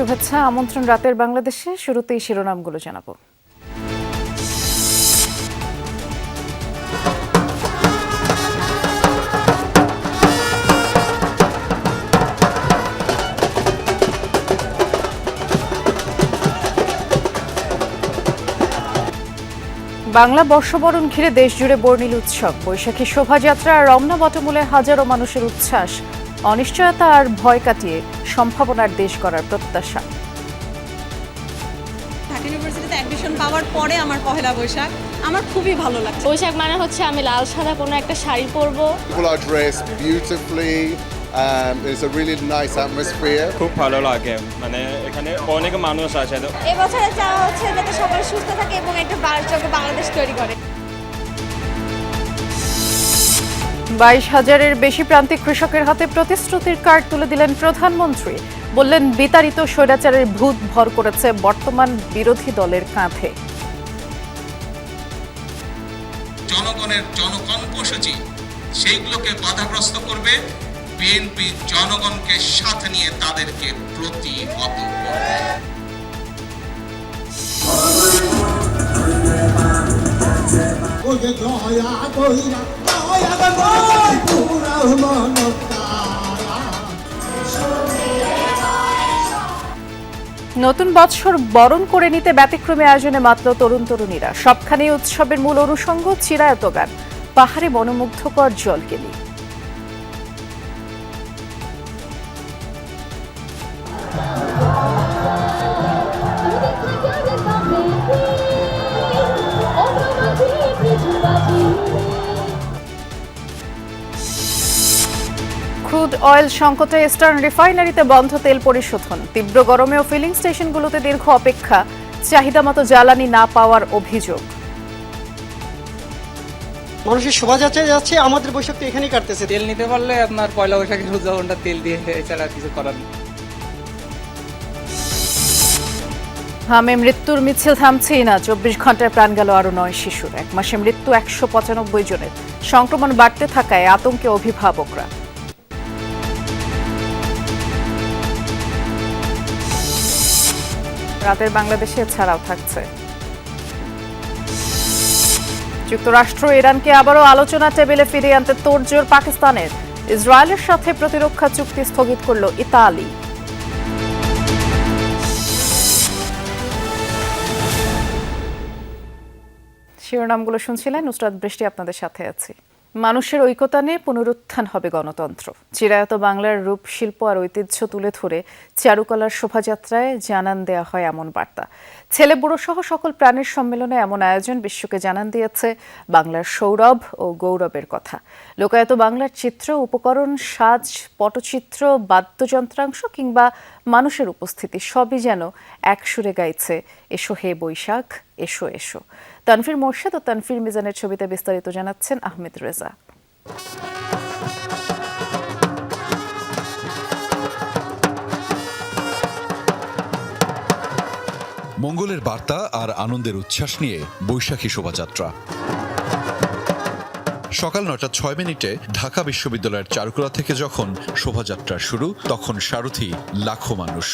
শুভেচ্ছা আমন্ত্রণ রাতের বাংলাদেশে। শুরুতেই শিরোনামগুলো জানাবো। বাংলা বর্ষবরণ ঘিরে দেশজুড়ে বর্ণিল উৎসব, বৈশাখী শোভাযাত্রা আর রমনা বটমূলে হাজারো মানুষের উচ্ছ্বাস। অনিশ্চয়তা আর ভয় কাটিয়ে সম্ভাবনার দেশ গড়ার প্রত্যাশা। ঢাকা ইউনিভার্সিটিতে অ্যাডমিশন পাওয়ার পরে আমার পহেলা বৈশাখ আমার খুবই ভালো লাগছে। বৈশাখ মানে হচ্ছে আমি লাল সাদা কোনো একটা শাড়ি পরবো। People are dressed beautifully. It's a really nice atmosphere. খুব ভালো লাগে, মানে এখানে অনেক মানুষ আছে। এবছরে চাওয়া হচ্ছে যাতে সবাই সুস্থ থাকে এবং একটা বাংলাদেশ তৈরি করে। 22,000-এর বেশি প্রান্তিক কৃষকের হাতে প্রতিশ্রুতির কার্ড তুলে দিলেন প্রধানমন্ত্রী। বললেন, বিতাড়িত স্বৈরাচারের ভূত ভর করেছে বর্তমান বিরোধী দলের কাঁধে। জনগণের জনকণ্ঠসূচি সেইগুলোকে বাধাগ্রস্ত করবে, বিএনপি জনগণকে সাথে নিয়ে তাদেরকে প্রতিহত করবে। নতুন বৎসর বরণ করে নিতে ব্যতিক্রমী আয়োজনে মাতল তরুণ তরুণীরা। সবখানে উৎসবের মূল অনুষঙ্গ চিরায়ত গান, পাহাড়ে মনোমুগ্ধকর জলকেলি। ক্রুড অয়েল সংকটে ইস্টার্ন রিফাইনারিতে বন্ধ তেল পরিশোধন। তীব্র গরমেও ফিলিং স্টেশনগুলোতে দীর্ঘ অপেক্ষা, চাহিদা মতো জ্বালানি না পাওয়ার অভিযোগ। মানুষের শোভাযাত্রায় যাচ্ছে, আমাদের বৈশাখ তো এখানেই কাটতেছে। তেল নিতে পারলে আপনার পয়লা বৈশাখের উদযাপনটা তেল দিয়ে এছাড়া কিছু করার নেই। হামে মৃত্যুর মিছিল থামছেই না। 24 ঘন্টায় প্রাণ গেল আরো 9 শিশুর। এক মাসে মৃত্যু 195 জনের। সংক্রমণ বাড়তে থাকায় আতঙ্কে অভিভাবকরা। রাতের বাংলাদেশে ছাড়াও থাকছে যুক্তরাষ্ট্র ইরানকে আবারও আলোচনা টেবিলে ফিরিয়ে আনতে তোড়জোড় পাকিস্তানের। ইসরায়েলের সাথে প্রতিরক্ষা চুক্তি স্থগিত করল ইতালি। শিরোনামগুলো শুনছিলেন, নুসরাত বৃষ্টি আপনাদের সাথে আছি। মানুষের ঐকতানে পুনরুত্থান হবে গণতন্ত্র। চিরায়ত বাংলার রূপ, শিল্প আর ঐতিহ্য তুলে ধরে চারুকলার শোভাযাত্রায় জানান দেয়া হয় এমন বার্তা। ছেলে বুড়ো সহ সকল প্রাণীর সম্মেলনে এমন আয়োজন বিশ্বকে জানান দিয়েছে বাংলার সৌরভ ও গৌরবের কথা। লোকায়ত বাংলার চিত্র, উপকরণ, সাজ, পটচিত্র, বাদ্যযন্ত্রাংশ কিংবা মানুষের উপস্থিতি সবই যেন এক সুরে গাইছে, এসো হে বৈশাখ, এসো এসো। তানফির মোর্শেদ ও তানফির মিজানের ছবিতে বিস্তারিত জানাচ্ছেন আহমেদ রেজা। মঙ্গলের বার্তা আর আনন্দের উচ্ছ্বাস নিয়ে বৈশাখী শোভাযাত্রা। সকাল 9:06 ঢাকা বিশ্ববিদ্যালয়ের চারুকলা থেকে যখন শোভাযাত্রা শুরু, তখন সারথি লাখো মানুষ।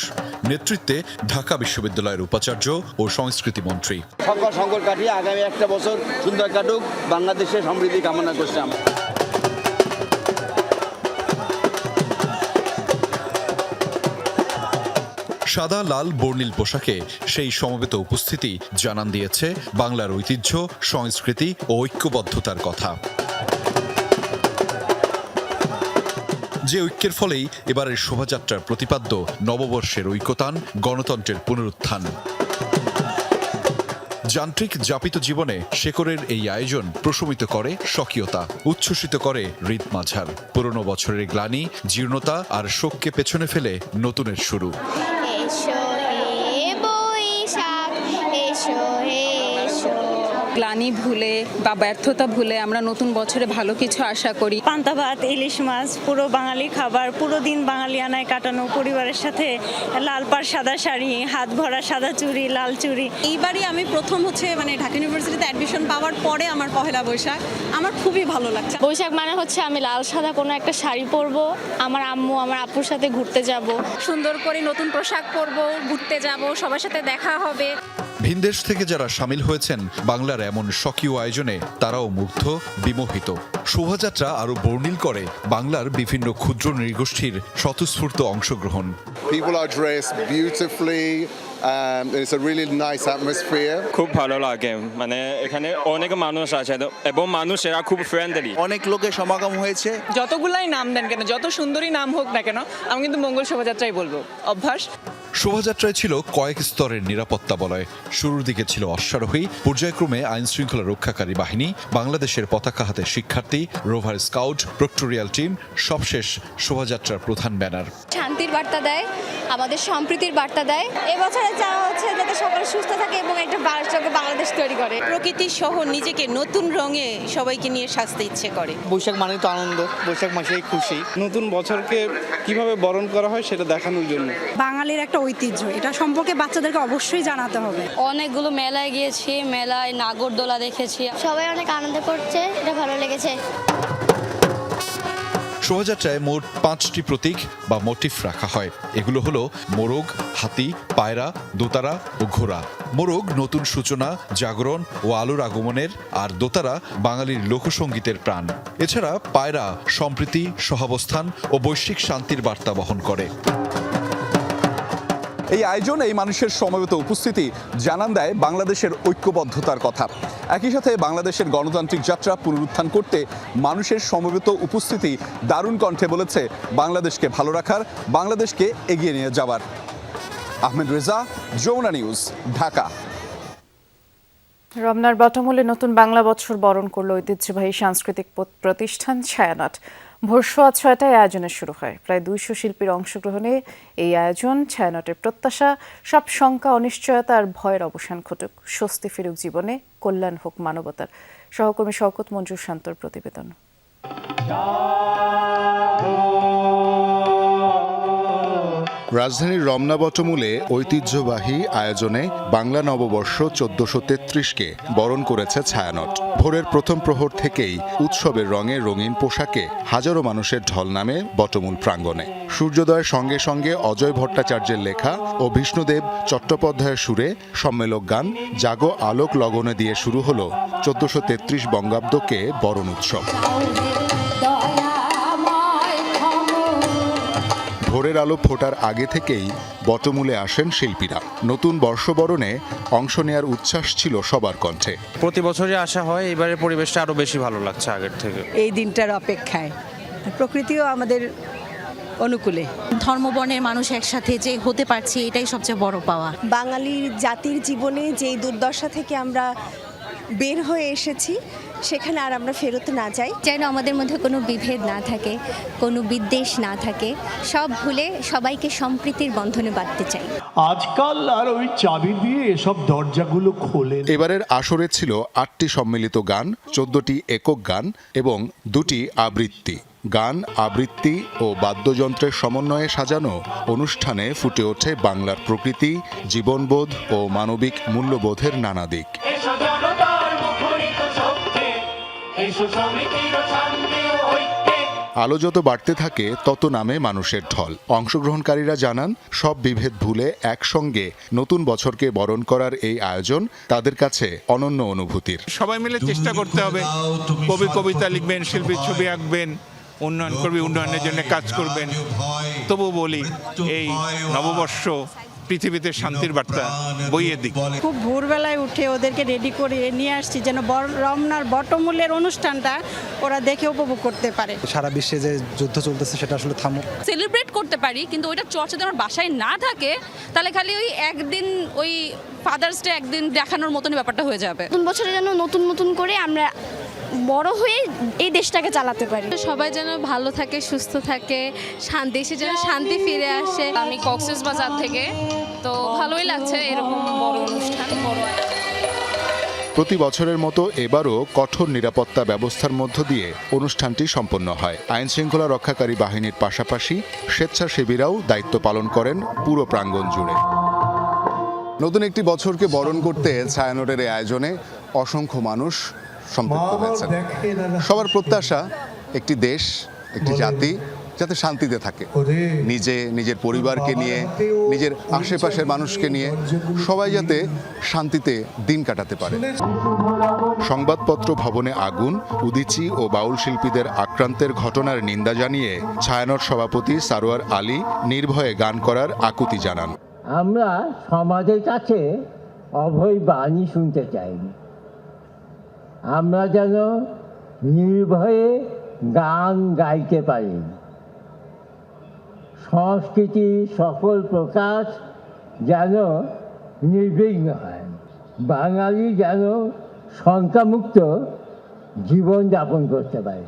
নেতৃত্বে ঢাকা বিশ্ববিদ্যালয়ের উপাচার্য ও সংস্কৃতি মন্ত্রী। সকল সংকট কাটিয়ে আগামী একটা বছর সুন্দর কাটুক, বাংলাদেশের সমৃদ্ধি কামনা করছিলাম। সাদা লাল বর্ণিল পোশাকে সেই সমবেত উপস্থিতি জানান দিয়েছে বাংলার ঐতিহ্য, সংস্কৃতি ও ঐক্যবদ্ধতার কথা। যে ঐক্যের ফলেই এবারের শোভাযাত্রার প্রতিপাদ্য নববর্ষের ঐকতান, গণতন্ত্রের পুনরুত্থান। যান্ত্রিক যাপিত জীবনে শেকড়ের এই আয়োজন প্রশমিত করে স্বকীয়তা, উচ্ছ্বসিত করে হৃদ মাঝার। পুরনো বছরের গ্লানি, জীর্ণতা আর শোককে পেছনে ফেলে নতুনের শুরু। গ্লানি ভুলে বা ব্যর্থতা ভুলে আমরা নতুন বছরে ভালো কিছু আশা করি। পান্তা ভাত, ইলিশ মাছ, পুরো বাঙালি খাবার, পুরো দিন বাঙালিয়ানায় কাটানো, পরিবারের সাথে লাল পাড় সাদা শাড়ি, হাত ভরা সাদা চুড়ি, লাল চুড়ি। এইবারই আমি প্রথম মানে ঢাকা ইউনিভার্সিটিতে অ্যাডমিশন পাওয়ার পরে আমার পহেলা বৈশাখ। আমার খুবই ভালো লাগছে। বৈশাখ মানে হচ্ছে আমি লাল সাদা কোনো একটা শাড়ি পরবো, আমার আম্মু আমার আপুর সাথে ঘুরতে যাব, সুন্দর করে নতুন পোশাক পরবো, ঘুরতে যাব, সবার সাথে দেখা হবে। ভিনদেশ থেকে যারা সামিল হয়েছেন বাংলার এমন স্বকীয় আয়োজনে তারাও মুগ্ধ, বিমোহিত। শোভাযাত্রা আরো বর্ণিল করে বাংলার বিভিন্ন ক্ষুদ্র নৃগোষ্ঠীর স্বতঃস্ফূর্ত অংশগ্রহণ। People are dressed beautifully. It's a really nice atmosphere. খুব ভালো লাগে, মানে এখানে অনেক মানুষ আছে এবং মানুষেরা খুব ফ্রেন্ডলি। অনেক লোকের সমাগম হয়েছে। যতগুলাই নাম দেন কেন, যত সুন্দরী নাম হোক না কেন, আমি কিন্তু মঙ্গল শোভাযাত্রাই বলবো, অভ্যাস। শোভাযাত্রায় ছিল কয়েক স্তরের নিরাপত্তা বলয়। শুরুর দিকে ছিল অশ্বারোহী, পর্যায়ক্রমে আইন শৃঙ্খলা রক্ষাকারী বাহিনী, বাংলাদেশের পতাকা হাতে শিক্ষার্থী, রোভার স্কাউট, প্রক্টোরিয়াল টিম, সবশেষ শোভাযাত্রার প্রধান ব্যানার। শান্তির বার্তা দেয়, আমাদের সম্প্রীতির বার্তা দেয়। এবছরে চাওয়া হচ্ছে যাতে সকলে সুস্থ থাকে এবং একটা বারচকে বাংলাদেশ তৈরি করে। প্রকৃতি সহ নিজেকে নতুন রঙে সবাইকে নিয়ে সাজতে ইচ্ছে করে। বৈশাখ মানে তো আনন্দ, বৈশাখ মাসেই খুশি। নতুন বছরকে কিভাবে বরণ করা হয় সেটা দেখানোর জন্য। বাঙালির একটা ঐতিহ্য, এটা সম্পর্কে বাচ্চাদেরকে অবশ্যই জানাতে হবে। অনেকগুলো মেলায় গিয়েছি, মেলায় নাগরদোলা দেখেছি, সবাই অনেক আনন্দ করছে, এটা ভালো লেগেছে। শোভাযাত্রায় মোট 5টি প্রতীক বা মোটিফ রাখা হয়। এগুলো হলো মোরগ, হাতি, পায়রা, দোতারা ও ঘোড়া। মোরগ নতুন সূচনা, জাগরণ ও আলোর আগমনের, আর দোতারা বাঙালির লোকসঙ্গীতের প্রাণ। এছাড়া পায়রা সম্প্রীতি, সহাবস্থান ও বৈশ্বিক শান্তির বার্তা বহন করে। এই আয়োজন, এই মানুষের সমবেত উপস্থিতি জানান দেয় বাংলাদেশের ঐক্যবদ্ধতার কথা। একই সাথে বাংলাদেশের গণতান্ত্রিক যাত্রা পুনরুত্থান করতে মানুষের সমবেত উপস্থিতি দারুণ কণ্ঠে বলেছে বাংলাদেশকে ভালো রাখার, বাংলাদেশকে এগিয়ে নিয়ে যাওয়ার। আহমেদ রেজা, যমুনা নিউজ, ঢাকা। রমনার বটমূলে নতুন বাংলা বছর বরণ করল ঐতিহ্যবাহী সাংস্কৃতিক প্রতিষ্ঠান ছায়ানট। ভোর 6:30 আয়োজনে শুরু হয়। প্রায় 200 শিল্পীর অংশগ্রহণে এই আয়োজন। ছায়ানটের প্রত্যাশা, সব শঙ্কা, অনিশ্চয়তা আর ভয়ের অবসান ঘটুক, স্বস্তি ফিরুক জীবনে, কল্যাণ হোক মানবতার। সহকর্মী শওকত মঞ্জুর শান্তর প্রতিবেদন। রাজধানীর রমনা বটমূলে ঐতিহ্যবাহী আয়োজনে বাংলা নববর্ষ 1433কে বরণ করেছে ছায়ানট। ভোরের প্রথম প্রহর থেকেই উৎসবের রঙে রঙিন পোশাকে হাজারো মানুষের ঢল নামে বটমূল প্রাঙ্গণে। সূর্যোদয়ের সঙ্গে সঙ্গে অজয় ভট্টাচার্যের লেখা ও বিষ্ণুদেব চট্টোপাধ্যায়ের সুরে সম্মেলক গান জাগো আলোক লগনে দিয়ে শুরু হলো 1433 বঙ্গাব্দকে বরণ উৎসব। ভোরের আলো ফোটার আগে থেকেই বটমূলে আসেন শিল্পীরা। নতুন বর্ষবরণে অংশ নেয়ার উচ্ছ্বাস ছিল সবার কণ্ঠে। প্রতি বছরই আসা হয়, এবারে পরিবেশটা আরো বেশি ভালো লাগছে আগের থেকে। এই দিনটার অপেক্ষায় প্রকৃতিও আমাদের অনুকূলে, ধর্মবর্ণের মানুষ একসাথে যে হতে পারছি, এটাই সবচেয়ে বড় পাওয়া। বাঙালির জাতির জীবনে যেই দুর্দশা থেকে আমরা বের হয়ে এসেছি, সেখানে আর আমরা ফেরত না যাই। যেন আমাদের মধ্যে কোনো বিভেদ না থাকে, কোনো বিদ্বেষ না থাকে, সব ভুলে সবাইকে সম্প্রীতির বন্ধনে বাঁধতে চাই। আজকাল আর ওই চাবি দিয়ে এসব দরজাগুলো খোলে। এবারের আসরে ছিল 8টি সম্মিলিত গান, 14টি একক গান এবং 2টি আবৃত্তি। গান, আবৃত্তি ও বাদ্যযন্ত্রের সমন্বয়ে সাজানো অনুষ্ঠানে ফুটে ওঠে বাংলার প্রকৃতি, জীবনবোধ ও মানবিক মূল্যবোধের নানা দিক। আলো যত বাড়তে থাকে তত নামে মানুষের ঢল। অংশগ্রহণকারীরা জানান, সব বিভেদ ভুলে একসঙ্গে নতুন বছরকে বরণ করার এই আয়োজন তাদের কাছে অনন্য অনুভূতির। সবাই মিলে চেষ্টা করতে হবে। কবি কবিতা লিখবেন, শিল্পী ছবি আঁকবেন, উন্নয়ন করবে, উন্নয়নের জন্য কাজ করবেন। তবু বলি, এই নববর্ষ পৃথিবীতে শান্তির বার্তা বইয়ে দিক। খুব ভোরবেলায় উঠে ওদেরকে রেডি করে নিয়ে আসছি যেন রমনার বটমূলের অনুষ্ঠানটা ওরা দেখে উপভোগ করতে পারে। সারা বিশ্বে যে যুদ্ধ চলতেছে সেটা আসলে থামুক। সেলিব্রেট করতে পারি, কিন্তু ওইটা চর্চা যেন আমার বাসায় না থাকে, তাহলে খালি ওই একদিন ওই ফাদার্স ডে একদিন দেখানোর মতনই ব্যাপারটা হয়ে যাবে। নতুন বছরে যেন নতুন নতুন করে আমরা বড় হয়ে এই দেশটাকে চালাতে পারি। সবাই যেন ভালো থাকে, সুস্থ থাকে, দেশে যেন শান্তি ফিরে আসে। আমি কক্সবাজার থেকে, তো ভালোই লাগছে এরকম বড় অনুষ্ঠান, বড়। প্রতি বছরের মতো এবারও কঠোর নিরাপত্তা ব্যবস্থার মধ্য দিয়ে অনুষ্ঠানটি সম্পন্ন হয়। আইনশৃঙ্খলা রক্ষাকারী বাহিনীর পাশাপাশি স্বেচ্ছাসেবীরাও দায়িত্ব পালন করেন পুরো প্রাঙ্গণ জুড়ে। নতুন একটি বছরকে বরণ করতে ছায়ানটের এই আয়োজনে অসংখ্য মানুষ সম্পৃক্ত হয়েছেন। সবার প্রত্যাশা একটি দেশ, একটি জাতি যাতে শান্তিতে থাকে, নিজের পরিবারকে নিয়ে, নিজের আশেপাশের মানুষকে নিয়ে সবাই যাতে শান্তিতে দিন কাটাতে পারে। সংবাদপত্র ভবনে আগুন, উদীচী ও বাউল শিল্পীদের আক্রান্তের ঘটনার নিন্দা জানিয়ে ছায়ানট সভাপতি সারোয়ার আলী নির্ভয়ে গান করার আকুতি জানান। আমরা সমাজের কাছে অভয় বাণী শুনতে চাই। আমরা যেন নির্ভয়ে গান গাইতে পারি। সংস্কৃতি সকল প্রকাশ যেন নির্বিঘ্ন হয়। বাঙালি যেন শঙ্কামুক্ত জীবনযাপন করতে পারে।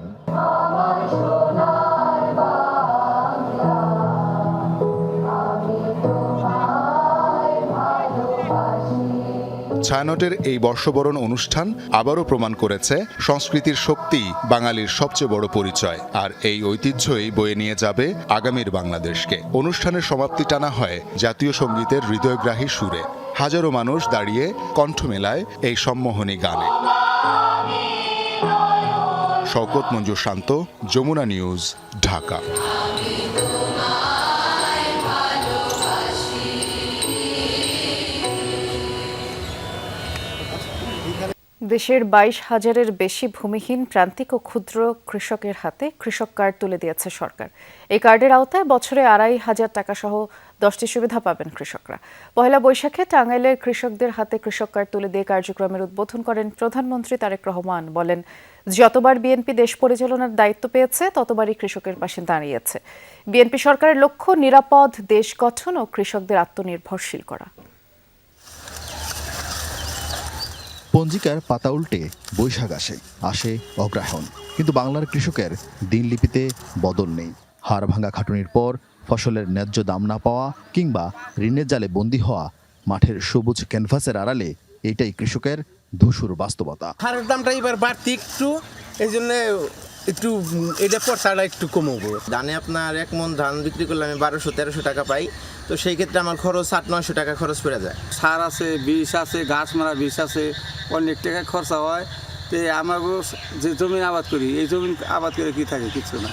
ছায়ানটের এই বর্ষবরণ অনুষ্ঠান আবারও প্রমাণ করেছে সংস্কৃতির শক্তি বাঙালির সবচেয়ে বড় পরিচয়, আর এই ঐতিহ্যই বয়ে নিয়ে যাবে আগামীর বাংলাদেশকে। অনুষ্ঠানের সমাপ্তি টানা হয় জাতীয় সঙ্গীতের হৃদয়গ্রাহী সুরে। হাজারো মানুষ দাঁড়িয়ে কণ্ঠ মেলায় এই সম্মোহনী গানে। শওকত মঞ্জুর শান্ত, যমুনা নিউজ, ঢাকা। দেশের 22,000-এর বেশি ভূমিহীন প্রান্তিক ও ক্ষুদ্র কৃষকের হাতে কৃষক কার্ড তুলে দিয়েছে সরকার। এই কার্ডের আওতায় বছরে 2,500 টাকা সহ 10টি সুবিধা পাবেন কৃষকরা। পহেলা বৈশাখে টাঙ্গাইলের কৃষকদের হাতে কৃষক কার্ড তুলে দিয়ে কার্যক্রমের উদ্বোধন করেন প্রধানমন্ত্রী তারেক রহমান। বলেন, যতবার বিএনপি দেশ পরিচালনার দায়িত্ব পেয়েছে ততবারই কৃষকের পাশে দাঁড়িয়েছে। বিএনপি সরকারের লক্ষ্য নিরাপদ দেশ গঠন ও কৃষকদের আত্মনির্ভরশীল করা। পঞ্জিকার পাতা উল্টে বৈশাখ আসে অগ্রহায়ণ, কিন্তু বাংলার কৃষকের দিনলিপিতে বদল নেই। হাড় ভাঙা খাটুনির পর ফসলের ন্যায্য দাম না পাওয়া কিংবা ঋণের জালে বন্দী হওয়া, মাঠের সবুজ ক্যানভাসের আড়ালে এটাই কৃষকের ধূসর বাস্তবতা। হারের দামটা এবার বাড়তি একটু, এই জন্য একটু এটা পড়াটা একটু কমবো। ধানে আপনার 1 মণ ধান বিক্রি করলে আমি 1200-1300 টাকা পাই, তো সেই ক্ষেত্রে আমার খরচ 800-900 টাকা খরচ পড়ে যায়। সার আছে, বিষ আছে, ঘাস মারা বিষ আছে, অনেক টাকা খরচা হয়। তো আমরা যে জমি আবাদ করি, এই জমি আবাদ করে কি থাকে? কিছু না।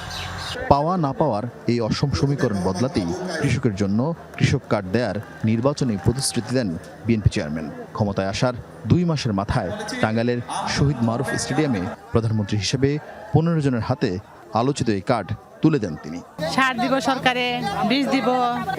পাওয়া না পাওয়ার এই অসম সমীকরণ বদলাতেই কৃষকের জন্য কৃষক কার্ড দেয়ার নির্বাচনী প্রতিশ্রুতি দেন বিএনপি চেয়ারম্যান। ক্ষমতায় আসার 2 মাসের মাথায় টাঙ্গাইলের শহীদ মারুফ স্টেডিয়ামে প্রধানমন্ত্রী হিসেবে 15 জনের হাতে আলোচিত এই কার্ড তুলে দেন তিনি। সার দিব, সরকারে বীজ দিব।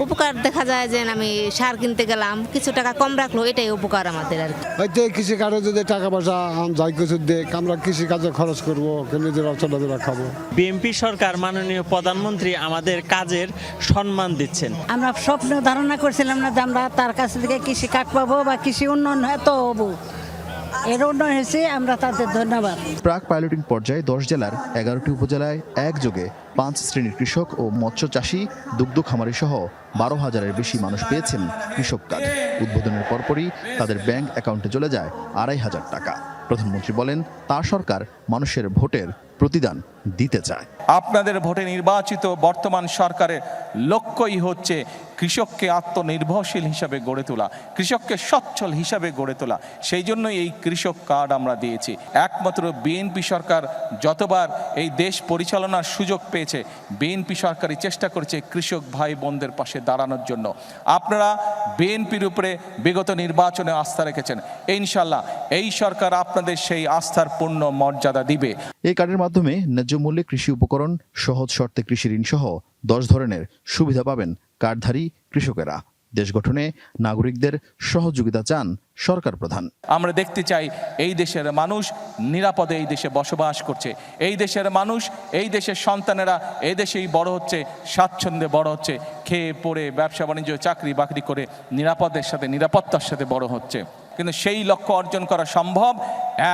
উপকার দেখা যায় যে আমি সার কিনতে গেলাম, কিছু টাকা কম রাখলো, এটাই উপকার আমাদের। আর কি কৃষি কার্ডে যদি টাকা পয়সা যাই কিছু দেখ, আমরা কৃষি কাজে খরচ করবো, নিজের অর্থটা খাবো। বিএনপি সরকার, মাননীয় প্রধানমন্ত্রী আমাদের কাজের সম্মান দিচ্ছেন। আমরা স্বপ্ন ধারণা করছিলাম না যে আমরা তার কাছ থেকে কৃষি কার্ড পাবো বা কৃষি উন্নয়ন এত হবো। এর উন্নয়ন হয়েছে, আমরা তাদের ধন্যবাদ। প্রাক পাইলটিং পর্যায়ে 10 জেলার 11টি উপজেলায় একযোগে 5 শ্রেণীর কৃষক ও মৎস্য চাষী, দুগ্ধ খামারি সহ 12,000-এর বেশি মানুষ পেয়েছেন কৃষক কার্ড। উদ্বোধনের পরপরই তাদের ব্যাংক অ্যাকাউন্টে চলে যায় 2,500 টাকা। প্রধানমন্ত্রী বলেন, তার সরকার মানুষের ভোটের প্রতিদান দিতে চায়। আপনাদের ভোটে নির্বাচিত বর্তমান সরকারের লক্ষ্যই হচ্ছে কৃষককে আত্মনির্ভরশীল হিসাবে গড়ে তোলা, কৃষককে সচ্ছল হিসাবে গড়ে তোলা। সেই জন্যই এই কৃষক কার্ড আমরা দিয়েছি। একমাত্র বিএনপি সরকার যতবার এই দেশ পরিচালনার সুযোগ পেয়েছে, বিএনপি সরকারই চেষ্টা করেছে কৃষক ভাই বোনদের পাশে দাঁড়ানোর জন্য। আপনারা বিএনপির উপরে বিগত নির্বাচনে আস্থা রেখেছেন, ইনশাল্লাহ এই সরকার আপনাদের সেই আস্থার পূর্ণ মর্যাদা দিবে। এই কার্ডের মাধ্যমে ন্যায্য মূল্যে কৃষি উপকরণ, সহজ শর্তে কৃষি ঋণ সহ 10 ধরনের সুবিধা পাবেন কার্ডধারী কৃষকেরা। দেশ গঠনে নাগরিকদের সহযোগিতা চান সরকার প্রধান। আমরা দেখতে চাই এই দেশের মানুষ নিরাপদে এই দেশে বসবাস করছে, এই দেশের মানুষ, এই দেশের সন্তানেরা এই দেশেই বড় হচ্ছে, স্বাচ্ছন্দ্যে বড় হচ্ছে, খেয়ে পড়ে ব্যবসা বাণিজ্য চাকরি বাকরি করে নিরাপদের সাথে নিরাপত্তার সাথে বড় হচ্ছে। কিন্তু সেই লক্ষ্য অর্জন করা সম্ভব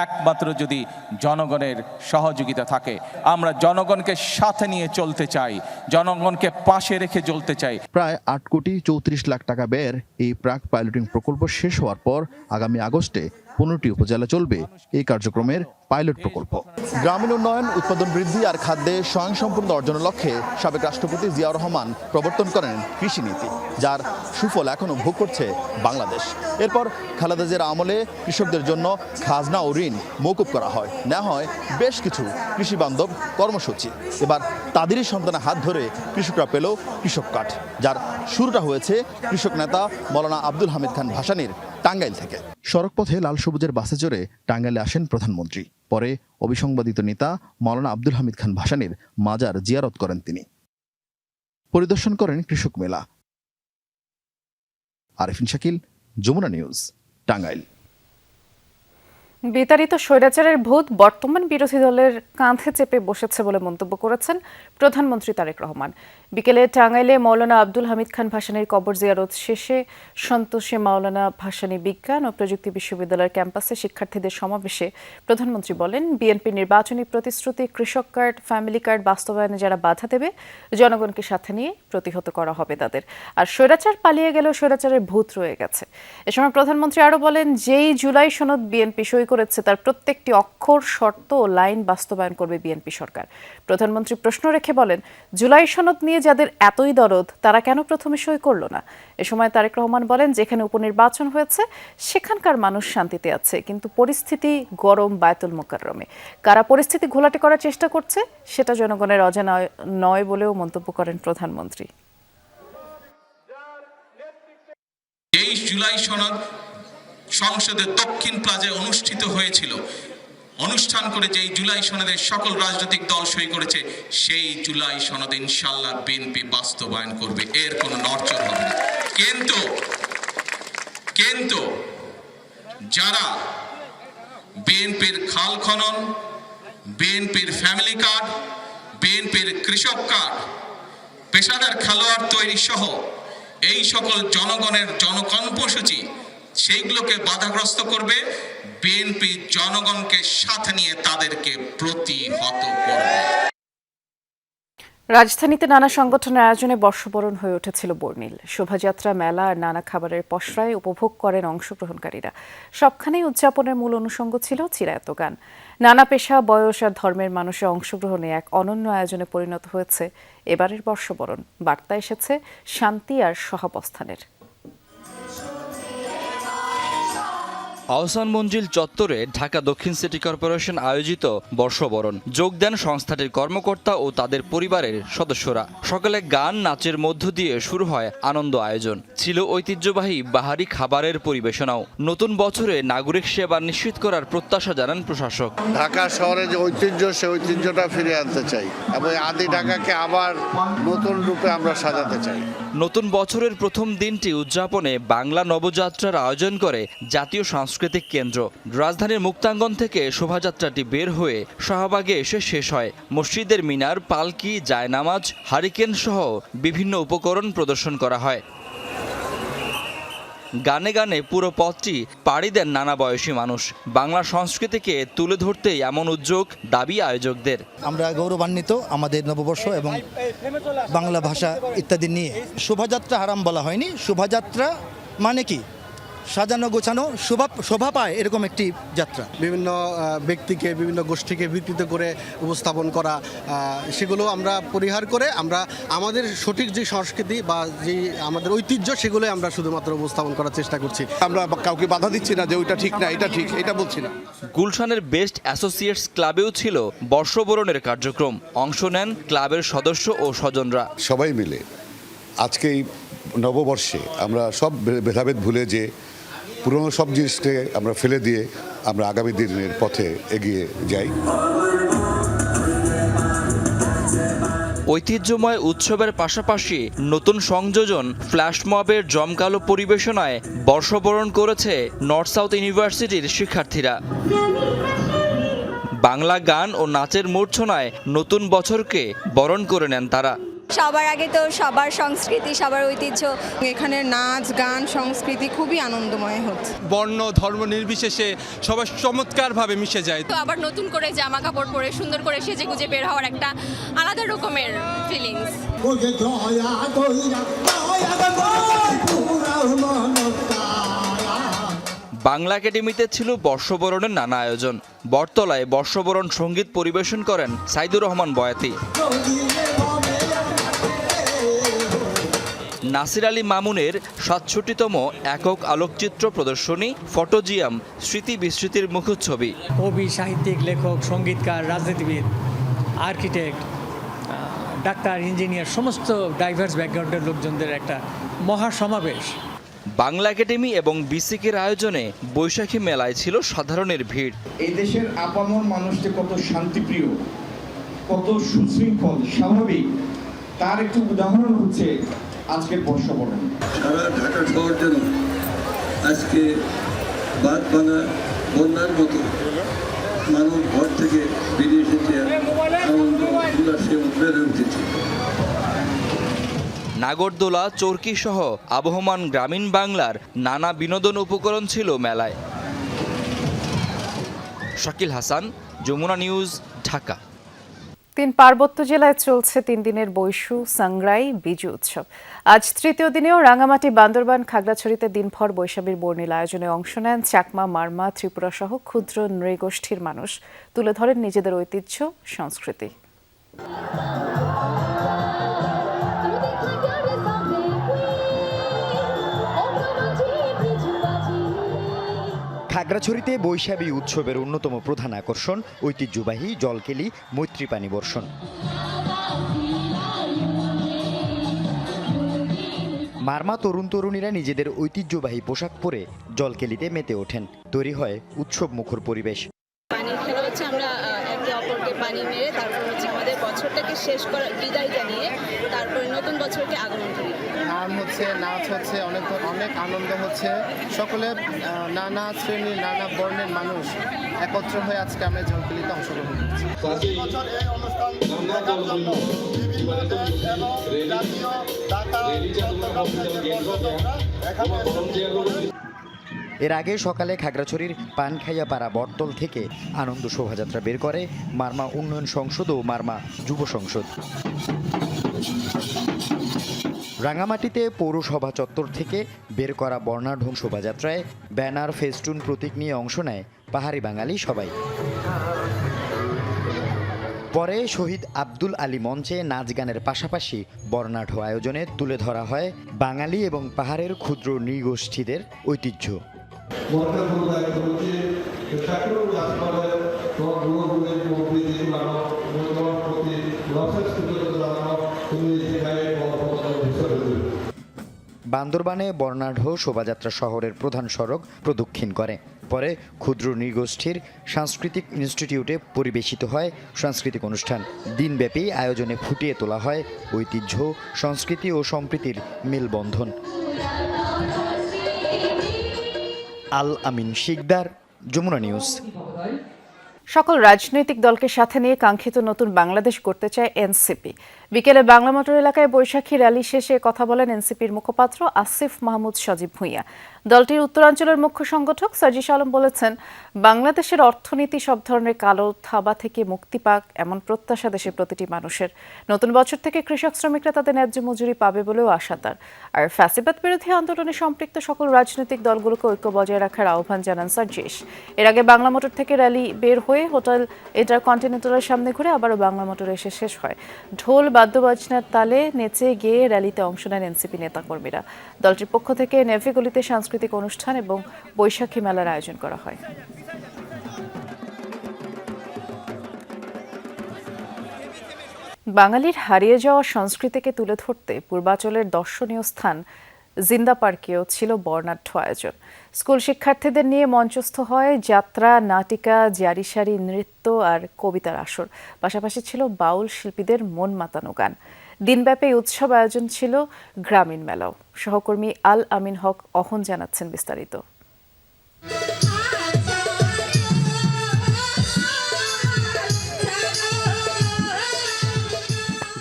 একমাত্র যদি জনগণের সহযোগিতা থাকে। আমরা জনগণকে সাথে নিয়ে চলতে চাই, জনগণকে পাশে রেখে চলতে চাই। প্রায় 8,34,00,000 টাকা ব্যয়ের এই প্রাক পাইলটিং প্রকল্প শেষ হওয়ার পর আগামী আগস্টে 15টি উপজেলা চলবে এই কার্যক্রমের পাইলট প্রকল্প। গ্রামীণ উন্নয়ন, উৎপাদন বৃদ্ধি আর খাদ্যে স্বয়ংসম্পূর্ণ অর্জনের লক্ষ্যে সাবেক রাষ্ট্রপতি জিয়াউর রহমান প্রবর্তন করেন কৃষি নীতি, যার সুফল এখনও ভোগ করছে বাংলাদেশ। এরপর খালেদা জিয়ার আমলে কৃষকদের জন্য খাজনা ও ঋণ মওকুফ করা হয়, নেওয়া হয় বেশ কিছু কৃষি বান্ধব কর্মসূচি। এবার তাদেরই সন্তানের হাত ধরে কৃষকরা পেল কৃষক কার্ড, যার শুরুটা হয়েছে কৃষক নেতা মৌলানা আব্দুল হামিদ খান ভাসানীর টাঙ্গাইল থেকে। সড়কপথে লাল সবুজের বাসে চড়ে টাঙ্গাইলে আসেন প্রধানমন্ত্রী। পরে অবিসংবাদিত নেতা মৌলানা আব্দুল হামিদ খান ভাসানীর মাজার জিয়ারত করেন তিনি। পরিদর্শন করেন কৃষক মেলা। আরিফিন শাকিল, যমুনা নিউজ, টাঙ্গাইল। বিতাড়িত স্বৈরাচারের ভূত বর্তমান বিরোধী দলের কাঁধে চেপে বসেছে বলে মন্তব্য করেছেন প্রধানমন্ত্রী তারেক রহমান। বিকেলে টাঙ্গাইলে মৌলানা আব্দুল হামিদ খান ভাসানীর কবর জিয়ারত শেষে সন্তোষে মাওলানা ভাসানী বিজ্ঞান ও প্রযুক্তি বিশ্ববিদ্যালয়ের ক্যাম্পাসে শিক্ষার্থীদের সমাবেশে প্রধানমন্ত্রী বলেন, বিএনপির নির্বাচনী প্রতিশ্রুতি কৃষক কার্ড, ফ্যামিলি কার্ড বাস্তবায়নে যারা বাধা দেবে জনগণকে সাথে নিয়ে প্রতিহত করা হবে তাদের। আর স্বৈরাচার পালিয়ে গেলেও স্বৈরাচারের ভূত রয়ে গেছে। এ সময় প্রধানমন্ত্রী আরও বলেন, যেই জুলাই সনদ বিএনপি সই করেছে তার প্রত্যেকটি অক্ষর, শর্ত ও লাইন বাস্তবায়ন করবে বিএনপি সরকার। প্রধানমন্ত্রী প্রশ্ন রেখে বলেন, জুলাই সনদ নিয়ে যাদের এতই দরদ তারা কেন প্রথমে সই করলো না? এ সময় তারেক রহমান বলেন, যেখানে উপনির্বাচন হয়েছে সেখানকার মানুষ শান্তিতে আছে, কিন্তু পরিস্থিতি গরম বায়তুল মোকাররমে। কারা পরিস্থিতি ঘোলাটে করার চেষ্টা করছে সেটা জনগণের অজানা নয় বলেও মন্তব্য করেন প্রধানমন্ত্রী। এই জুলাই সনদ সংসদের দক্ষিণ প্লাজায় অনুষ্ঠিত হয়েছিল। অনুষ্ঠান করে যেই জুলাই সনদের সকল রাজনৈতিক দল সই করেছে, সেই জুলাই সনদ ইনশাআল্লাহ বিএনপি বাস্তবায়ন করবে, এর কোনো নড়চড় হবে না। কিন্তু যারা বিএনপির খাল খনন, বিএনপির ফ্যামিলি কার্ড, বিএনপির কৃষক কার্ড, পেশাদার খেলোয়াড় তৈরি সহ এই সকল জনগণের জনকর্মসূচি সেইগুলোকে বাধাগ্রস্ত করবে, বিএনপি জনগণকে সাথে নিয়ে তাদেরকে প্রতিহত করবে। রাজধানীতে নানা সংগঠনের আয়োজনে বর্ষবরণ হয়ে উঠেছিল বর্ণিল। শোভাযাত্রা, মেলা আর নানা খাবারের পসরায় উপভোগ করেন অংশগ্রহণকারীরা। সবখানেই উদযাপনের মূল অনুষঙ্গ ছিল চিরায়ত গান। নানা পেশা, বয়স আর ধর্মের মানুষের অংশগ্রহণে এক অনন্য আয়োজনে পরিণত হয়েছে এবারের বর্ষবরণ। বার্তা এসেছে শান্তি আর সহাবস্থানের। আহসান মঞ্জিল চত্বরে ঢাকা দক্ষিণ সিটি কর্পোরেশন আয়োজিত বর্ষবরণ। যোগ দেন সংস্থাটির কর্মকর্তা ও তাদের পরিবারের সদস্যরা। সকালে গান, নাচের মধ্য দিয়ে শুরু হয় আনন্দ আয়োজন। ছিল ঐতিহ্যবাহী বাহারি খাবারের পরিবেশনাও। নতুন বছরে নাগরিক সেবা নিশ্চিত করার প্রত্যাশা জানান প্রশাসক। ঢাকা শহরের যে ঐতিহ্য, সেই ঐতিহ্যটা ফিরে আনতে চাই এবং আদি ঢাকাকে আবার নতুন রূপে আমরা সাজাতে চাই। নতুন বছরের প্রথম দিনটি উদযাপনে বাংলা নবযাত্রার আয়োজন করে জাতীয় সাংস্কৃতিক কেন্দ্র। রাজধানীর মুক্তাঙ্গন থেকে শোভাযাত্রাটি বের হয়ে শাহবাগে এসে শেষ হয়। মসজিদের মিনার, পালকি, জায়নামাজ, হারিকেন সহ বিভিন্ন উপকরণ প্রদর্শন করা হয়। গানে গানে পুরো পথটি পাড়ি দেন নানা বয়সী মানুষ। বাংলা সংস্কৃতিকে তুলে ধরতেই এমন উদ্যোগ, দাবি আয়োজকদের। আমরা গৌরবান্বিত আমাদের নববর্ষ এবং বাংলা ভাষা ইত্যাদি নিয়ে। শোভাযাত্রা হারাম বলা হয়নি। শোভাযাত্রা মানে কি? সাজানো গোছানো, শোভা পায় এরকম একটি যাত্রা। বিভিন্ন ব্যক্তিকে, বিভিন্ন গোষ্ঠীকে বিকৃত করে উপস্থাপন করা, সেগুলো আমরা পরিহার করে আমরা আমাদের সঠিক যে সংস্কৃতি বা যে আমাদের ঐতিহ্য, সেগুলো আমরা শুধুমাত্র উপস্থাপন করার চেষ্টা করছি। আমরা কাউকে বাধা দিচ্ছি না যে ওইটা ঠিক না, এটা ঠিক, এটা বলছি না। গুলশানের বেস্ট অ্যাসোসিয়েটস ক্লাবেও ছিল বর্ষবরণের কার্যক্রম। অংশ নেন ক্লাবের সদস্য ও স্বজনরা। সবাই মিলে আজকে এই নববর্ষে আমরা সব ভেদাভেদ ভুলে যে পুরনো সব জিনিসকে আমরা ফেলে দিয়ে আমরা আগামী দিনের পথে এগিয়ে যাই। ঐতিহ্যময় উৎসবের পাশাপাশি নতুন সংযোজন ফ্ল্যাশ মবের জমকালো পরিবেশনায় বর্ষবরণ করেছে নর্থ সাউথ ইউনিভার্সিটির শিক্ষার্থীরা। বাংলা গান ও নাচের মূর্ছনায় নতুন বছরকে বরণ করে নেন তারা। সবার আগে তো সবার সংস্কৃতি, সবার ঐতিহ্য। এখানে নাচ, গান, সংস্কৃতি খুবই আনন্দময় হচ্ছে। বর্ণ, ধর্ম নির্বিশেষে সবাই চমৎকারভাবে মিশে যায়। তো আবার নতুন করে জামা কাপড় পরে সুন্দর করে সেজে গুজে বের হওয়ার একটা আলাদা রকমের ফিলিংস। বাংলা একাডেমিতে ছিল বর্ষবরণের নানা আয়োজন। বটতলায় বর্ষবরণ সঙ্গীত পরিবেশন করেন সাইদুর রহমান বয়াতি। নাসির আলী মামুনের ৬৭তম একক আলোকচিত্র প্রদর্শনী ফটোজিয়াম স্মৃতি বিস্মৃতির মুখচ্ছবি। কবি, সাহিত্যিক, লেখক, সঙ্গীতকার, রাজনীতিবিদ, আর্কিটেক্ট, ডাক্তার, ইঞ্জিনিয়ার, সমস্ত ডাইভার্স ব্যাকগ্রাউন্ডের লোকজনদের একটা মহাসমাবেশ। বাংলা একাডেমি এবং বিসিকের আয়োজনে বৈশাখী মেলায় ছিল সাধারণের ভিড়। এই দেশের আপামর মানুষটি কত শান্তিপ্রিয়, কত সুশৃঙ্খল, স্বাভাবিক, তার একটি উদাহরণ হচ্ছে আজকের বর্ষবরণ। সারা ঢাকা শহর যেন আজকে বাদ ভাঙা বন্যার মতো মানুষ ঘর থেকে বেরিয়ে এসেছে, আনন্দ উল্লাসে বেড়ে উঠেছে। নাগরদোলা, চরকি সহ আবহমান গ্রামীণ বাংলার নানা বিনোদন উপকরণ ছিল মেলায়। শাকিল হাসান, যমুনা নিউজ, ঢাকা। 3 পার্বত্য জেলায় চলছে 3 দিনের বৈশু সাংগ্রাই বিজু উৎসব। আজ তৃতীয় দিনেও রাঙামাটি, বান্দরবান, খাগড়াছড়িতে দিনভর বৈশাখীর বর্ণিল আয়োজনে অংশ নেন চাকমা, মারমা, ত্রিপুরা সহ ক্ষুদ্র নৃগোষ্ঠীর মানুষ। তুলে ধরেন নিজেদের ঐতিহ্য, সংস্কৃতি। খাগড়াছড়িতে বৈশাখী উৎসবের অন্যতম প্রধান আকর্ষণ ঐতিহ্যবাহী জলকেলি মৈত্রী পানি বর্ষণ। মারমা তরুণ তরুণীরা নিজেদের ঐতিহ্যবাহী পোশাক পরে জলকেলিতে মেতে ওঠেন। তৈরি হয় উৎসব মুখর পরিবেশ। পানির খেলা হচ্ছে আমরা একে অপরকে পানি মেরে তারপর হচ্ছে আমাদের বছরটাকে শেষ করার বিদায় জানিয়ে তারপরে নতুন বছরকে আগমন করি। গান হচ্ছে, নাচ হচ্ছে, অনেক আনন্দ হচ্ছে। সকলে নানা শ্রেণীর, নানা বর্ণের মানুষ একত্র হয়ে আজকে আমরা জলকেলিতে অংশগ্রহণ করছি। এর আগে সকালে খাগড়াছড়ির পানখাইয়াপাড়া বটতল থেকে আনন্দ শোভাযাত্রা বের করে মারমা উন্নয়ন সংসদ ও মারমা যুব সংসদ। রাঙামাটিতে পৌরসভা চত্বর থেকে বের করা বর্ণাঢ্য শোভাযাত্রায় ব্যানার, ফেস্টুন, প্রতীক নিয়ে অংশ নেয় পাহাড়ি বাঙালি সবাই। পরে শহীদ আব্দুল আলী মঞ্চে নাচ গানের পাশাপাশি বর্ণাঢ্য আয়োজনে তুলে ধরা হয় বাঙালি এবং পাহাড়ের ক্ষুদ্র নৃগোষ্ঠীদের ঐতিহ্য। বান্দরবানে বর্ণাঢ্য শোভাযাত্রা শহরের প্রধান সড়ক প্রদক্ষিণ করে। পরে ক্ষুদ্র নৃগোষ্ঠীর সাংস্কৃতিক ইনস্টিটিউটে পরিবেশিত হয় সাংস্কৃতিক অনুষ্ঠান। দিনব্যাপী আয়োজনে ফুটিয়ে তোলা হয় ঐতিহ্য, সংস্কৃতি ও সম্প্রীতির মেলবন্ধন। আল আমিন শিকদার, যমুনা নিউজ। সকল রাজনৈতিক দলকে সাথে নিয়ে কাঙ্ক্ষিত নতুন বাংলাদেশ গড়তে চায় এনসিপি। বিকেলে বাংলা মোটর এলাকায় বৈশাখী র্যালি শেষে কথা বলেন এনসিপির মুখপাত্র আসিফ মাহমুদ সজীব ভুঁইয়া। দলটির উত্তরাঞ্চলের মুখ্য সংগঠক সার্জিস আলম বলেছেন, বাংলাদেশের অর্থনীতি সব ধরনের কালো থাবা থেকে মুক্তি পাক, এমন প্রত্যাশা দেশের প্রতিটি মানুষের। নতুন বছর থেকে কৃষক শ্রমিকরা তাদের ন্যায্য মজুরি পাবে বলেও আশা তার। আর ফ্যাসিবাদ বিরোধী আন্দোলনে সম্পৃক্ত সকল রাজনৈতিক দলগুলোকে ঐক্য বজায় রাখার আহ্বান জানান সার্জিস। এর আগে বাংলা মোটর থেকে র্যালি বের হয়ে হোটেল ইন্টারকন্টিনেন্টালের সামনে ঘুরে আবারও বাংলা মোটরে এসে শেষ হয়। ঢোল বাদ্যবাজনার তালে নেচে গেয়ে র্যালিতে অংশ নেন এনসিপি নেতাকর্মীরা। দলটির পক্ষ থেকে নেভিগলিতে সাংস্কৃতিক অনুষ্ঠান এবং বৈশাখী মেলার আয়োজন করা হয়। বাঙালির হারিয়ে যাওয়া সংস্কৃতিকে তুলে ধরতে পূর্বাঞ্চলের দর্শনীয় স্থান জিন্দা পার্কেও ছিল বর্ণাঢ্য আয়োজন। স্কুল শিক্ষার্থীদের নিয়ে মঞ্চস্থ হয় যাত্রা, নাটিকা, জারিসারি নৃত্য আর কবিতার আসর। পাশাপাশি ছিল বাউল শিল্পীদের মন মাতানো গান। দিনব্যাপী উৎসব আয়োজন ছিল গ্রামীণ মেলাও। সহকর্মী আল আমিন হক অহন জানাচ্ছেন বিস্তারিত।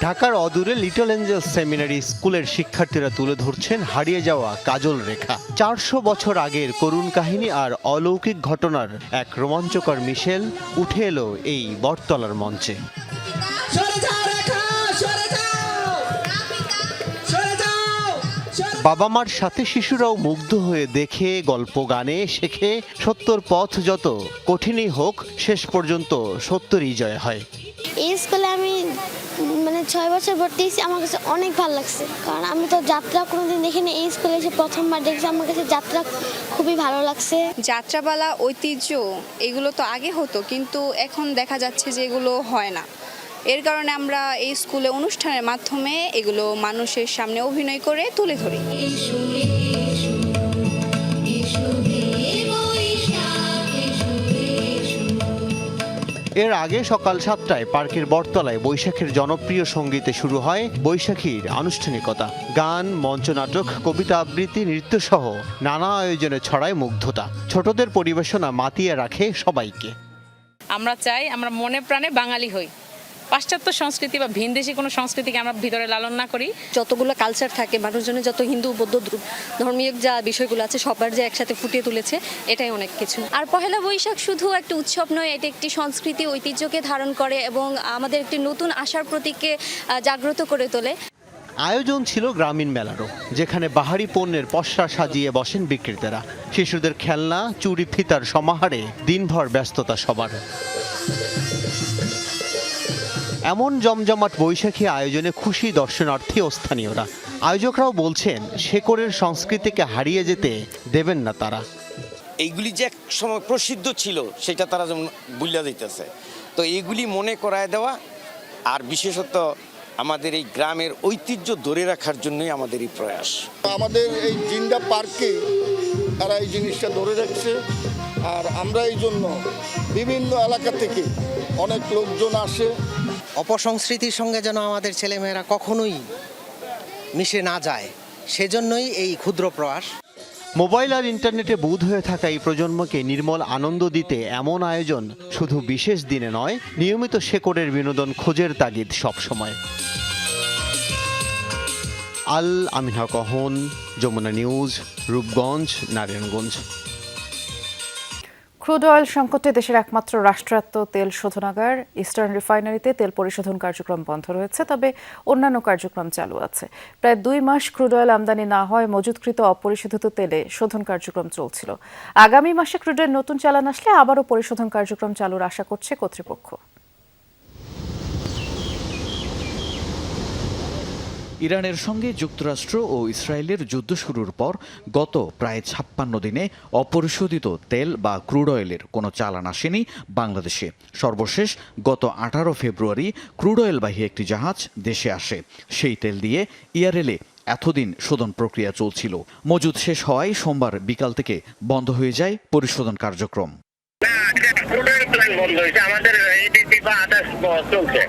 ঢাকার অদূরে লিটল এঞ্জেল সেমিনারি স্কুলের শিক্ষার্থীরা তুলে ধরছেন হারিয়ে যাওয়া কাজল রেখা। 400 বছর আগের করুণ কাহিনী আর অলৌকিক ঘটনার এক রোমাঞ্চকর মিশেল উঠে এলো এই বটতলার মঞ্চে। বাবা মার সাথে শিশুরাও মুগ্ধ হয়ে দেখে, গল্প গানে শেখে। সত্যর পথ যত কঠিনই হোক, শেষ পর্যন্ত সত্যরই জয় হয়। এই স্কুলে আমি 6 বছর ভর্তি হয়েছি, আমার কাছে অনেক ভালো লাগছে, কারণ আমি তো যাত্রা কোনোদিন দেখিনি। এই স্কুলে এসে প্রথমবার দেখছি, আমার কাছে যাত্রা খুবই ভালো লাগছে। যাত্রাপালা, ঐতিহ্য এগুলো তো আগে হতো, কিন্তু এখন দেখা যাচ্ছে যে এগুলো হয় না। এর কারণে আমরা এই স্কুলে অনুষ্ঠানের মাধ্যমে এগুলো মানুষের সামনে অভিনয় করে তুলে ধরি। এর আগে সকাল 7টায় পার্কের বটতলায় বৈশাখের জনপ্রিয় সঙ্গীতে শুরু হয় বৈশাখীর আনুষ্ঠানিকতা। গান, মঞ্চনাটক, কবিতা আবৃত্তি, নৃত্যসহ নানা আয়োজনে ছড়ায় মুগ্ধতা। ছোটদের পরিবেশনা মাতিয়ে রাখে সবাইকে। আমরা চাই আমরা মনে প্রাণে বাঙালি হই, পাশ্চাত্য সংস্কৃতি বা ভিনদেশি কোনো সংস্কৃতিকে আমরা ভিতরে লালন না করি। যতগুলো কালচার থাকে মানুষজনের, যত হিন্দু বৌদ্ধ ধর্মীয় যা বিষয়গুলো আছে সবার যে একসাথে ফুটিয়ে তুলেছে, এটাই অনেক কিছু। আর পহেলা বৈশাখ শুধু একটা উৎসব নয়, এটা একটি সংস্কৃতি, ঐতিহ্যকে ধারণ করে এবং আমাদের একটি নতুন আশার প্রতীককে জাগ্রত করে তোলে। আয়োজন ছিল গ্রামীণ মেলারও, যেখানে বাহারি পণ্যের পসরা সাজিয়ে বসেন বিক্রেতারা। শিশুদের খেলনা, চুড়ি ফিতার সমাহারে দিনভর ব্যস্ততা সবার। এমন জমজমাট বৈশাখী আয়োজনে খুশি দর্শনার্থী ও স্থানীয়রা। আয়োজকরাও বলছেন, শেকড়ের সংস্কৃতিকে হারিয়ে যেতে দেবেন না তারা। এইগুলি যে এক সময় প্রসিদ্ধ ছিল সেটা তারা যেমন ভুলে যাইতেছে, তো এইগুলি মনে করায় দেওয়া আর বিশেষত আমাদের এই গ্রামের ঐতিহ্য ধরে রাখার জন্যই আমাদের এই প্রয়াস। আমাদের এই জিন্দা পার্কে তারা এই জিনিসটা ধরে রাখছে, আর আমরা এই জন্য বিভিন্ন এলাকা থেকে অনেক লোকজন আসে। অপসংস্কৃতির সঙ্গে যেন আমাদের ছেলেমেয়েরা কখনোই মিশে না যায়, সেজন্যই এই ক্ষুদ্র প্রয়াস। মোবাইল আর ইন্টারনেটে বুঁদ হয়ে থাকা এই প্রজন্মকে নির্মল আনন্দ দিতে এমন আয়োজন শুধু বিশেষ দিনে নয়, নিয়মিত শেকড়ের বিনোদন খোঁজের তাগিদ সবসময়। আল Amin Haque Ohon, Jamuna news, Rupganj, Narayanganj. Crude oil সংকটে দেশের একমাত্র রাষ্ট্রায়ত্ত তেল শোধনাগার ইস্টার্ন রিফাইনারিতে তেল পরিশোধন কার্যক্রম বন্ধ রয়েছে, তবে অন্যান্য কার্যক্রম চালু আছে। প্রায় 2 মাস ক্রুড অয়েল আমদানি না হয় মজুতকৃত অপরিশোধিত তেলে শোধন কার্যক্রম চলছিল। আগামী মাসে ক্রুডের নতুন চালান আসলে আবারও পরিশোধন কার্যক্রম চালুর আশা করছে কর্তৃপক্ষ। ইরানের সঙ্গে যুক্তরাষ্ট্র ও ইসরায়েলের যুদ্ধ শুরুর পর গত প্রায় 56 দিনে অপরিশোধিত তেল বা ক্রুড অয়েলের কোনো চালান আসেনি বাংলাদেশে। সর্বশেষ গত 18 ফেব্রুয়ারি ক্রুড অয়েলবাহী একটি জাহাজ দেশে আসে। সেই তেল দিয়ে ইয়ারেলে এতদিন শোধন প্রক্রিয়া চলছিল। মজুদ শেষ হওয়ায় সোমবার বিকাল থেকে বন্ধ হয়ে যায় পরিশোধন কার্যক্রম। বন্ধ হয়েছে, আমাদের এডিপি বা আদার্স চলছে।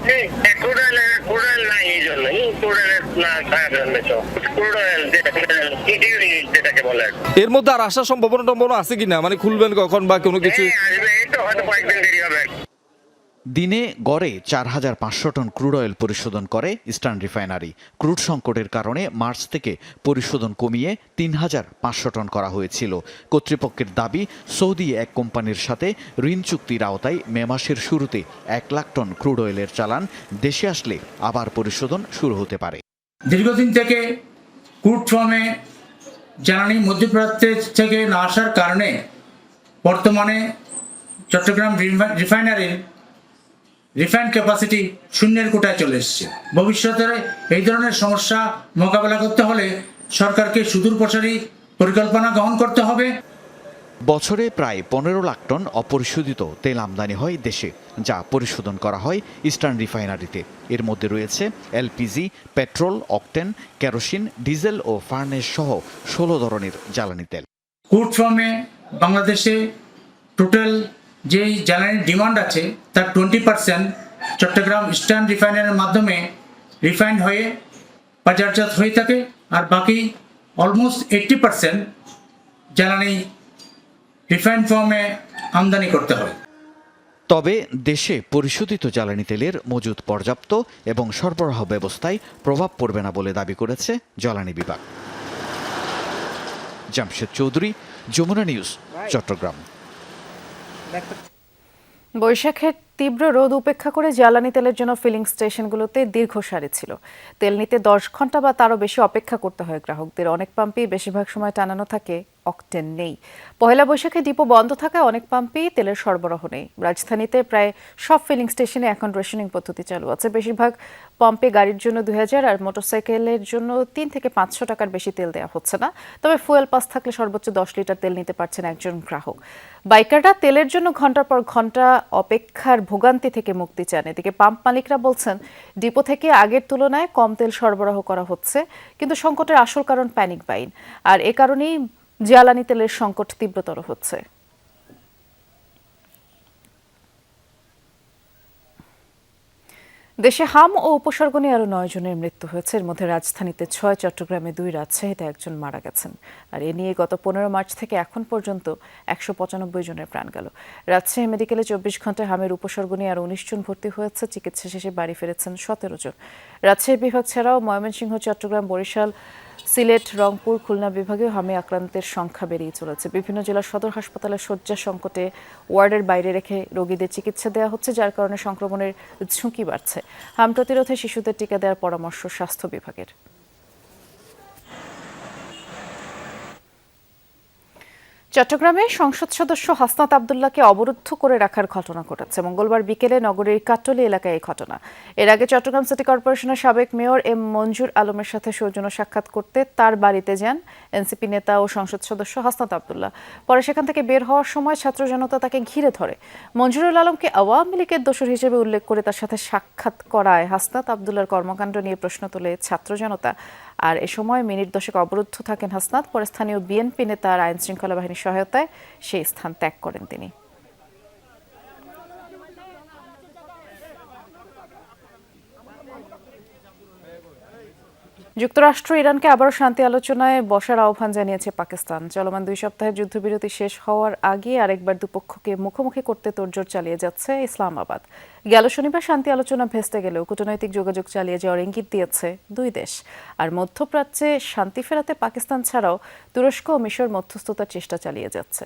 ক্রুড অয়েল নাই, এই জন্য যেটাকে বলে। এর মধ্যে আর আসার সম্ভাবনা আছে কিনা, মানে খুলবেন কখন বা কোনো কিছু? দিনে গড়ে 4500 টন ক্রুড অয়েল পরিশোধন করে ইস্টার্ন রিফাইনারি। ক্রুড সংকটের কারণে মার্চ থেকে পরিশোধন কমিয়ে 3500 টন করা হয়েছিল। কর্তৃপক্ষের দাবি, সৌদি এক কোম্পানির সাথে ঋণ চুক্তির আওতায় মে মাসের শুরুতে 1 লাখ টন ক্রুড অয়েলের চালান দেশে আসলে আবার পরিশোধন শুরু হতে পারে। দীর্ঘদিন থেকে ক্রুড ফার্মে জ্বালানি মধ্যপ্রাচ্য থেকে না আসার কারণে বর্তমানে চট্টগ্রাম রিফাইনারির রিফাইন্ড ক্যাপাসিটি শূন্যের কোটায় চলে এসেছে। ভবিষ্যতে এই ধরনের সমস্যা মোকাবেলা করতে হলে সরকারকে সুদূরপ্রসারী পরিকল্পনা গ্রহণ করতে হবে। বছরে প্রায় 15 লাখ টন অপরিশোধিত তেল আমদানি হয় দেশে, যা পরিশোধন করা হয় ইস্টার্ন রিফাইনারিতে। এর মধ্যে রয়েছে LPG, petrol, octane, kerosene, diesel ও ফার্নেস সহ 16 ধরনের জ্বালানি তেল। ক্রুড ফার্মে বাংলাদেশে টোটাল যেই জ্বালানির ডিমান্ড আছে তার 20% চট্টগ্রাম ইস্টার্ন রিফাইনারির মাধ্যমে রিফাইন্ড হয়ে বাজারজাত হয়ে থাকে, আর বাকি অলমোস্ট 80% জ্বালানি রিফাইন্ড ফর্মে আমদানি করতে হয়। তবে দেশে পরিশোধিত জ্বালানি তেলের মজুদ পর্যাপ্ত এবং সরবরাহ ব্যবস্থায় প্রভাব পড়বে না বলে দাবি করেছে জ্বালানি বিভাগ। জামশেদ চৌধুরী, যমুনা নিউজ, চট্টগ্রাম। বৈশাখের তীব্র রোদ উপেক্ষা করে জ্বালানি তেলের জন্য ফিলিং স্টেশনগুলোতে দীর্ঘ সারি ছিল। তেল নিতে 10 ঘন্টা বা তারও বেশি অপেক্ষা করতে হয় গ্রাহকদের। অনেক পাম্পেই বেশিরভাগ সময় টানানো থাকে, অকটেন নেই। পহেলা বৈশাখে ডিপো বন্ধ থাকায় অনেক পাম্পেই তেলের সরবরাহ নেই। রাজধানীতে প্রায় সব ফিলিং স্টেশনে এখন রেশনিং পদ্ধতি চালু আছে। বেশিরভাগ পাম্পে গাড়ির জন্য 2000 আর মোটরসাইকেলের জন্য 3 থেকে 500 টাকার বেশি তেল দেওয়া হচ্ছে না। তবে ফুয়েল পাস থাকলে সর্বোচ্চ 10 লিটার তেল নিতে পারছেন একজন গ্রাহক। বাইকাররা তেলের জন্য ঘন্টার পর ঘন্টা অপেক্ষার ভোগান্তি থেকে মুক্তি চান। এদিকে পাম্প মালিকরা বলছেন ডিপো থেকে আগের তুলনায় কম তেল সরবরাহ করা হচ্ছে, কিন্তু সংকটের আসল কারণ প্যানিক বাইং, আর এ কারণেই জ্বালানি তেলের সংকট তীব্রতর হচ্ছে। দেশে হাম ও উপসর্গ নিয়ে আরো 9 জনের মৃত্যু হয়েছে। এর মধ্যে রাজধানীতে 6, চট্টগ্রামে 2, রাজশাহীতে 1 জন মারা গেছেন। আর এ নিয়ে গত 15 মার্চ থেকে এখন পর্যন্ত 195 জনের প্রাণ গেল। রাজশাহী মেডিকেলে 24 ঘন্টায় হামের উপসর্গ নিয়ে আরো 19 জন ভর্তি হয়েছে। চিকিৎসা শেষে বাড়ি ফিরেছেন 17 জন। রাজশাহী বিভাগ ছাড়াও ময়মনসিংহ, চট্টগ্রাম, বরিশাল, সিলেট, রংপুর, খুলনা বিভাগেও হামে আক্রান্তের সংখ্যা বেড়েই চলেছে। বিভিন্ন জেলার সদর হাসপাতালে শয্যা সংকটে ওয়ার্ডের বাইরে রেখে রোগীদের চিকিৎসা দেওয়া হচ্ছে, যার কারণে সংক্রমণের ঝুঁকি বাড়ছে। হাম প্রতিরোধে শিশুদের টিকা দেওয়ার পরামর্শ স্বাস্থ্য বিভাগের। চট্টগ্রামে সংসদ সদস্য হাসনাত আব্দুল্লাহকে অবরুদ্ধ করে রাখার ঘটনা ঘটেছে। মঙ্গলবার বিকেলে নগরীর কাট্টলী এলাকায় এই ঘটনা। এর আগে চট্টগ্রাম সিটি কর্পোরেশনের সাবেক মেয়র এম মঞ্জুর আলমের সাথে সৌজন্য সাক্ষাৎ করতে তার বাড়িতে যান এনসিপি নেতা ও সংসদ সদস্য হাসনাত আব্দুল্লাহ। পরে সেখান থেকে বের হওয়ার সময় ছাত্র জনতা তাকে ঘিরে ধরে। মঞ্জুরুল আলমকে আওয়ামী লীগের দোসর হিসেবে উল্লেখ করে তার সাথে সাক্ষাৎ করায় হাসনাত আব্দুল্লাহর কর্মকাণ্ড নিয়ে প্রশ্ন তোলে ছাত্র জনতা। আর এ সময় মিনিট 10 অবরুদ্ধ থাকেন হাসনাত। পরে স্থানীয় বিএনপি নেতা আর আইন শৃঙ্খলা বাহিনীর সহায়তায় সেই স্থান ত্যাগ করেন তিনি। যুক্তরাষ্ট্র ইরানকে আবারও শান্তি আলোচনায় বসার আহ্বান জানিয়েছে পাকিস্তান। চলমান 2 সপ্তাহের যুদ্ধবিরতি শেষ হওয়ার আগে আরেকবার দুপক্ষকে মুখোমুখি করতে তোড়জোড় চালিয়ে যাচ্ছে ইসলামাবাদ। গেল শনিবার শান্তি আলোচনা ভেস্তে গেলেও কূটনৈতিক যোগাযোগ চালিয়ে যাওয়ার ইঙ্গিত দিয়েছে দুই দেশ। আর মধ্যপ্রাচ্যে শান্তি ফেরাতে পাকিস্তান ছাড়াও তুরস্ক ও মিশর মধ্যস্থতার চেষ্টা চালিয়ে যাচ্ছে।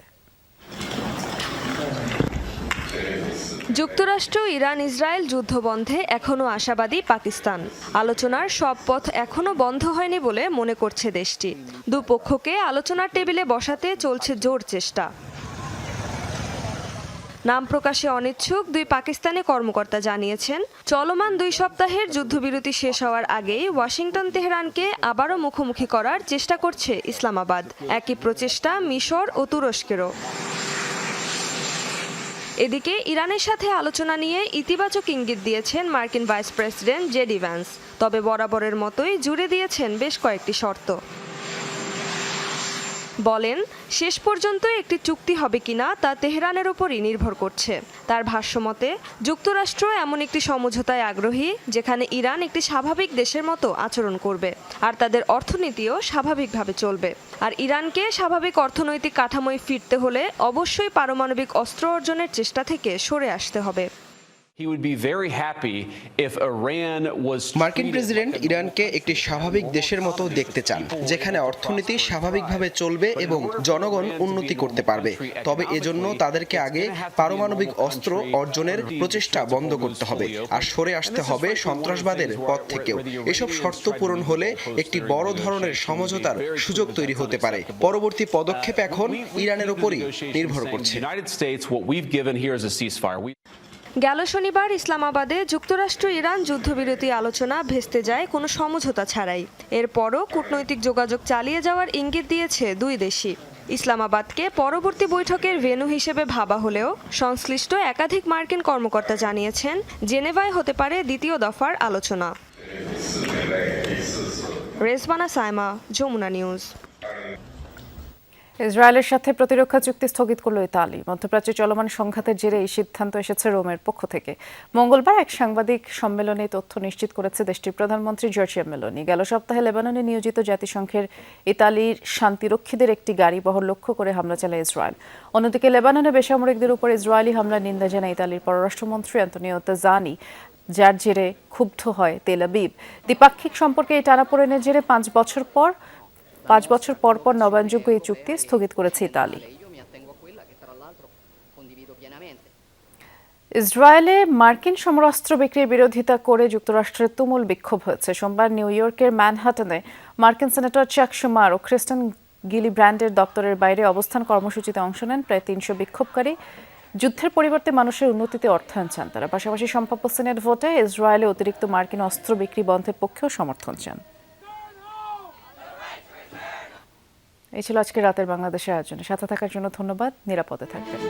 যুক্তরাষ্ট্র, ইরান, ইসরায়েল যুদ্ধ বন্ধে এখনও আশাবাদী পাকিস্তান। আলোচনার সব পথ এখনও বন্ধ হয়নি বলে মনে করছে দেশটি। দুপক্ষকে আলোচনার টেবিলে বসাতে চলছে জোর চেষ্টা। নাম প্রকাশে অনিচ্ছুক 2 পাকিস্তানি কর্মকর্তা জানিয়েছেন, চলমান 2 সপ্তাহের যুদ্ধবিরতি শেষ হওয়ার আগেই ওয়াশিংটন তেহরানকে আবারও মুখোমুখি করার চেষ্টা করছে ইসলামাবাদ। একই প্রচেষ্টা মিশর ও তুরস্কেরও। এদিকে ইরানের সাথে আলোচনা নিয়ে ইতিবাচক ইঙ্গিত দিয়েছেন মার্কিন ভাইস প্রেসিডেন্ট জেডি ভ্যান্স। তবে বরাবরের মতোই জুড়ে দিয়েছেন বেশ কয়েকটি শর্ত। বলেন, শেষ পর্যন্ত একটি চুক্তি হবে কিনা তা তেহরানের উপরই নির্ভর করছে। তার ভাষ্যমতে যুক্তরাষ্ট্র এমন একটি সমঝোতায় আগ্রহী যেখানে ইরান একটি স্বাভাবিক দেশের মতো আচরণ করবে আর তাদের অর্থনীতিও স্বাভাবিকভাবে চলবে। আর ইরানকে স্বাভাবিক অর্থনৈতিক কাঠামোয় ফিরতে হলে অবশ্যই পারমাণবিক অস্ত্র অর্জনের চেষ্টা থেকে সরে আসতে হবে। মার্কিন প্রেসিডেন্ট ইরানকে একটি স্বাভাবিক দেশের মতো দেখতে চান, যেখানে অর্থনীতি স্বাভাবিকভাবে চলবে এবং জনগণ উন্নতি করতে পারবে। তবে এজন্য তাদেরকে আগে পারমাণবিক অস্ত্র অর্জনের প্রচেষ্টা বন্ধ করতে হবে আর সরে আসতে হবে সন্ত্রাসবাদের পথ থেকেও। এসব শর্ত পূরণ হলে একটি বড় ধরনের সমঝোতার সুযোগ তৈরি হতে পারে। পরবর্তী পদক্ষেপ এখন ইরানের উপরই নির্ভর করছে। গেল শনিবার ইসলামাবাদে যুক্তরাষ্ট্র ইরান যুদ্ধবিরতি আলোচনা ভেস্তে যায় কোনো সমঝোতা ছাড়াই। এরপরও কূটনৈতিক যোগাযোগ চালিয়ে যাওয়ার ইঙ্গিত দিয়েছে দুই দেশই। ইসলামাবাদকে পরবর্তী বৈঠকের ভেন্যু হিসেবে ভাবা হলেও সংশ্লিষ্ট একাধিক মার্কিন কর্মকর্তা জানিয়েছেন জেনেভায় হতে পারে দ্বিতীয় দফার আলোচনা। রেজবানা সাইমা, যমুনা নিউজ। ইসরায়েলের সাথে প্রতিরক্ষা চুক্তি স্থগিত করল ইতালি। মধ্যপ্রাচ্যে চলমান সংঘাতের জেরে এই সিদ্ধান্ত এসেছে রোমের পক্ষ থেকে। মঙ্গলবার এক সাংবাদিক সম্মেলনে তথ্য নিশ্চিত করেছে দেশটির প্রধানমন্ত্রী জর্জিয়া মেলোনি। গেল সপ্তাহে লেবাননে নিয়োজিত জাতিসংঘের ইতালির শান্তিরক্ষীদের একটি গাড়ি বহর লক্ষ্য করে হামলা চালায় ইসরায়েল। অন্যদিকে লেবাননে বেসামরিকদের উপর ইসরায়েলি হামলার নিন্দা জানায় ইতালির পররাষ্ট্রমন্ত্রী অ্যান্তোনিও তাজানি, যার জেরে ক্ষুব্ধ হয় তেল আবিব। দ্বিপাক্ষিক সম্পর্কে এই টানাপোড়েনের জেরে 5 বছর পর নবায়নযোগ্য এই চুক্তি স্থগিত করেছে ইতালি। ইসরায়েলে মার্কিন সমরাস্ত্র বিক্রির বিরোধিতা করে যুক্তরাষ্ট্রের তুমুল বিক্ষোভ হয়েছে। সোমবার নিউ ইয়র্কের ম্যানহাটনে মার্কিন সেনেটর চাক শুমার ও ক্রিস্টেন গিলিব্র্যান্ডের দপ্তরের বাইরে অবস্থান কর্মসূচিতে অংশ নেন প্রায় ৩০০ বিক্ষোভকারী। যুদ্ধের পরিবর্তে মানুষের উন্নতিতে অর্থায়ন চান তারা। পাশাপাশি সম্ভাব্য সিনেট ভোটে ইসরায়েলে অতিরিক্ত মার্কিন অস্ত্র বিক্রি বন্ধের পক্ষেও সমর্থন চান। এই ছিল আজকে রাতের বাংলাদেশের আয়োজনে। সাথে থাকার জন্য ধন্যবাদ। নিরাপদে থাকবেন।